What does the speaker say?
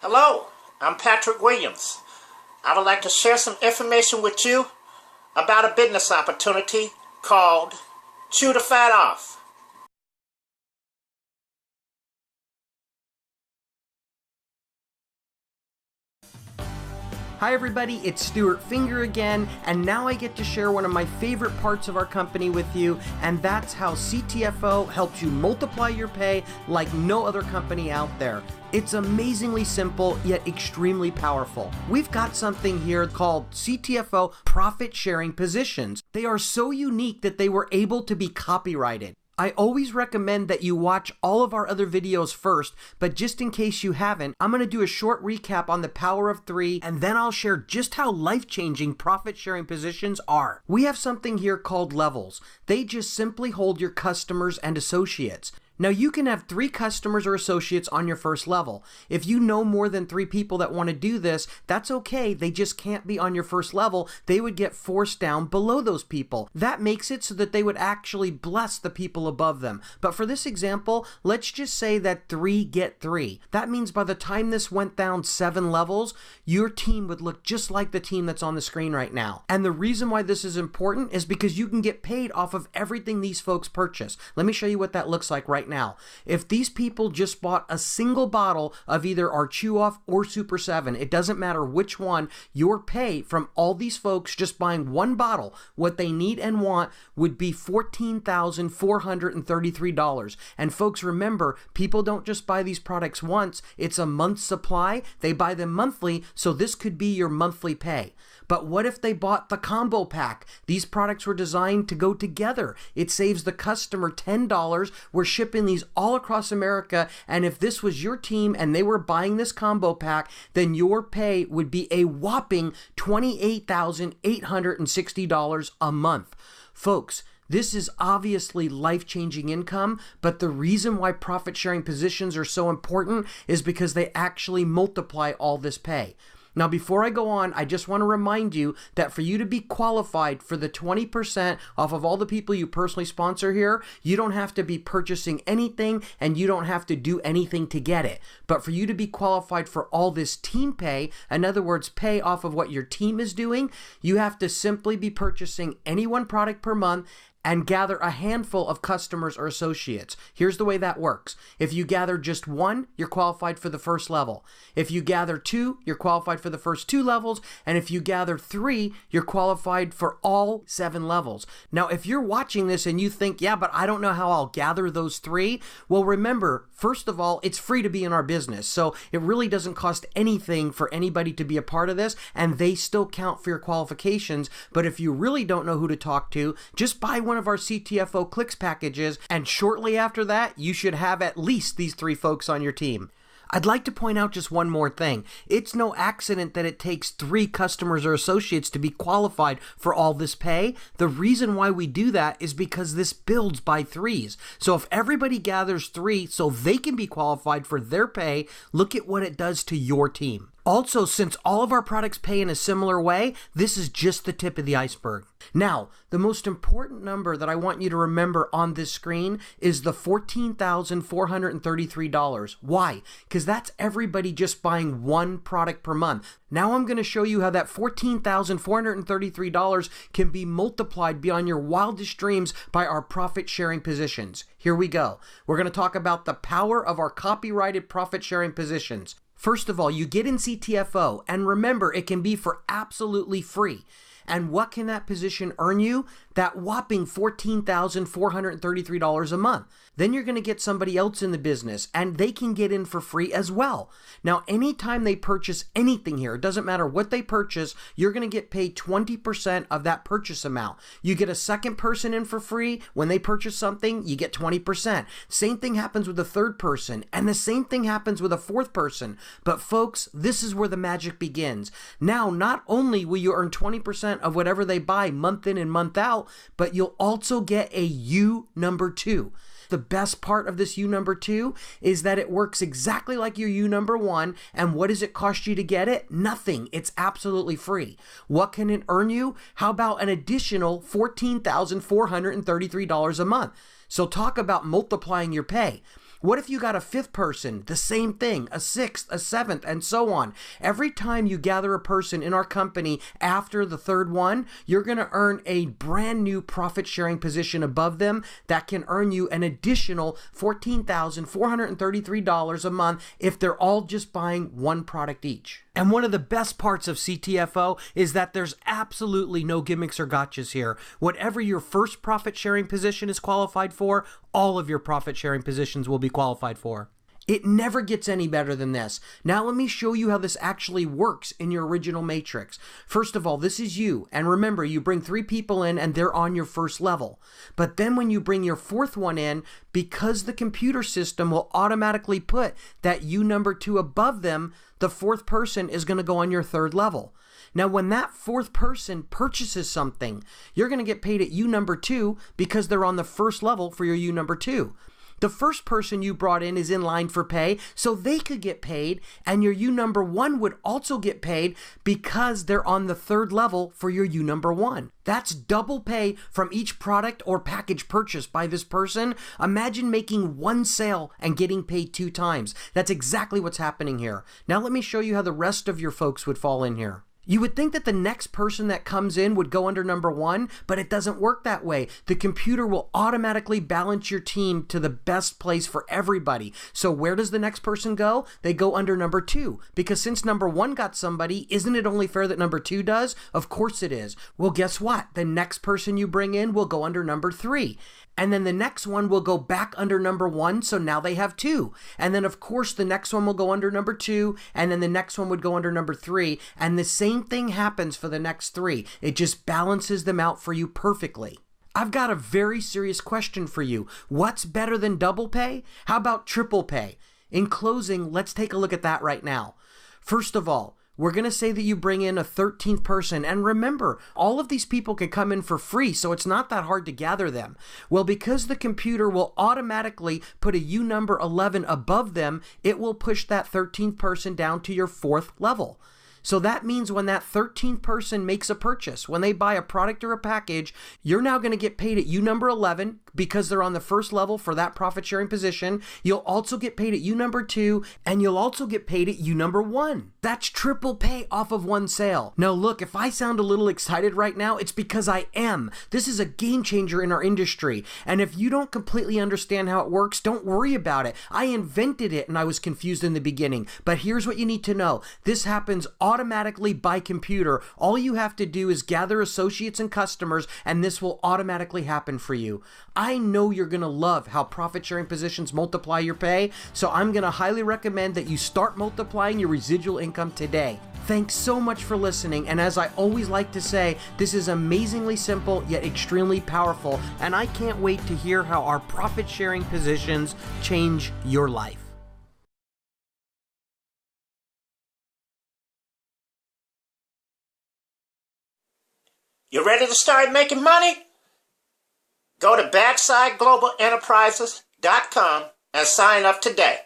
Hello, I'm Patrick Williams. I would like to share some information with you about a business opportunity called Chew the Fat Off. Hi everybody, it's Stuart Finger again, and now I get to share one of my favorite parts of our company with you, and that's how CTFO helps you multiply your pay like no other company out there. It's amazingly simple, yet extremely powerful. We've got something here called CTFO Profit Sharing Positions. They are so unique that they were able to be copyrighted. I always recommend that you watch all of our other videos first, but just in case you haven't, I'm going to do a short recap on the power of three, and then I'll share just how life-changing profit-sharing positions are. We have something here called levels. They just simply hold your customers and associates. Now you can have 3 customers or associates on your first level. If you know more than 3 people that want to do this, that's okay. They just can't be on your first level. They would get forced down below those people. That makes it so that they would actually bless the people above them. But for this example, let's just say that 3 get 3. That means by the time this went down 7 levels, your team would look just like the team that's on the screen right now. And the reason why this is important is because you can get paid off of everything these folks purchase. Let me show you what that looks like right now. If these people just bought a single bottle of either our Chew Off or Super 7, it doesn't matter which one, your pay from all these folks just buying one bottle, what they need and want, would be $14,433. And folks, remember, people don't just buy these products once, it's a month's supply. They buy them monthly, so this could be your monthly pay. But what if they bought the combo pack? These products were designed to go together. It saves the customer $10. We're shipping these all across America, and if this was your team and they were buying this combo pack, then your pay would be a whopping $28,860 a month. Folks, this is obviously life-changing income, but the reason why profit-sharing positions are so important is because they actually multiply all this pay. Now, before I go on, I just want to remind you that for you to be qualified for the 20% off of all the people you personally sponsor here, you don't have to be purchasing anything and you don't have to do anything to get it. But for you to be qualified for all this team pay, in other words, pay off of what your team is doing, you have to simply be purchasing any one product per month and gather a handful of customers or associates. Here's the way that works. If you gather just 1, you're qualified for the first level. If you gather 2, you're qualified for the first 2 levels. And if you gather 3, you're qualified for all 7 levels. Now, if you're watching this and you think, yeah, but I don't know how I'll gather those 3, well, remember, first of all, it's free to be in our business. So it really doesn't cost anything for anybody to be a part of this, and they still count for your qualifications. But if you really don't know who to talk to, just buy one of our CTFO clicks packages, and shortly after that, you should have at least these 3 folks on your team. I'd like to point out just one more thing. It's no accident that it takes 3 customers or associates to be qualified for all this pay. The reason why we do that is because this builds by 3s. So if everybody gathers 3 so they can be qualified for their pay, look at what it does to your team. Also, since all of our products pay in a similar way, this is just the tip of the iceberg. Now, the most important number that I want you to remember on this screen is the $14,433. Why? Because that's everybody just buying one product per month. Now I'm going to show you how that $14,433 can be multiplied beyond your wildest dreams by our profit-sharing positions. Here we go. We're going to talk about the power of our copyrighted profit-sharing positions. First of all, you get in CTFO, and remember, it can be for absolutely free. And what can that position earn you? That whopping $14,433 a month. Then you're going to get somebody else in the business, and they can get in for free as well. Now, anytime they purchase anything here, it doesn't matter what they purchase, you're going to get paid 20% of that purchase amount. You get a second person in for free. When they purchase something, you get 20%. Same thing happens with a third person, and the same thing happens with a fourth person. But folks, this is where the magic begins. Now, not only will you earn 20% of whatever they buy month in and month out, but you'll also get a U number 2. The best part of this U number 2 is that it works exactly like your U number 1. And what does it cost you to get it? Nothing. It's absolutely free. What can it earn you? How about an additional $14,433 a month? So talk about multiplying your pay. What if you got a fifth person? The same thing, a sixth, a seventh, and so on. Every time you gather a person in our company after the third one, you're going to earn a brand new profit sharing position above them that can earn you an additional $14,433 a month if they're all just buying one product each. And one of the best parts of CTFO is that there's absolutely no gimmicks or gotchas here. Whatever your first profit sharing position is qualified for, all of your profit sharing positions will be qualified for. It never gets any better than this. Now let me show you how this actually works in your original matrix. First of all, this is you. And remember, you bring 3 people in and they're on your first level. But then when you bring your fourth one in, because the computer system will automatically put that you number 2 above them, the fourth person is going to go on your third level. Now, when that fourth person purchases something, you're going to get paid at U number 2 because they're on the first level for your U number 2. The first person you brought in is in line for pay, so they could get paid, and your U number 1 would also get paid because they're on the third level for your U number 1. That's double pay from each product or package purchased by this person. Imagine making one sale and getting paid 2 times. That's exactly what's happening here. Now let me show you how the rest of your folks would fall in here. You would think that the next person that comes in would go under number 1, but it doesn't work that way. The computer will automatically balance your team to the best place for everybody. So where does the next person go? They go under number 2, because since number 1 got somebody, isn't it only fair that number 2 does? Of course it is. Well, guess what? The next person you bring in will go under number 3. And then the next one will go back under number 1, so now they have 2. And then, of course, the next one will go under number 2, and then the next one would go under number 3, and the same thing happens for the next 3. It just balances them out for you perfectly. I've got a very serious question for you. What's better than double pay? How about triple pay? In closing, let's take a look at that right now. First of all, we're going to say that you bring in a 13th person. And remember, all of these people can come in for free, so it's not that hard to gather them. Well, because the computer will automatically put a U number 11 above them, it will push that 13th person down to your 4th level. So that means when that 13th person makes a purchase, when they buy a product or a package, you're now going to get paid at U number 11 because they're on the first level for that profit sharing position. You'll also get paid at U number 2, and you'll also get paid at U number 1. That's triple pay off of one sale. Now look, if I sound a little excited right now, it's because I am. This is a game changer in our industry. And if you don't completely understand how it works, don't worry about it. I invented it and I was confused in the beginning. But here's what you need to know. This happens automatically by computer. All you have to do is gather associates and customers, and this will automatically happen for you. I know you're going to love how profit sharing positions multiply your pay, so I'm going to highly recommend that you start multiplying your residual income today. Thanks so much for listening, and as I always like to say, this is amazingly simple yet extremely powerful, and I can't wait to hear how our profit sharing positions change your life. You ready to start making money? Go to BacksideGlobalEnterprises.com and sign up today.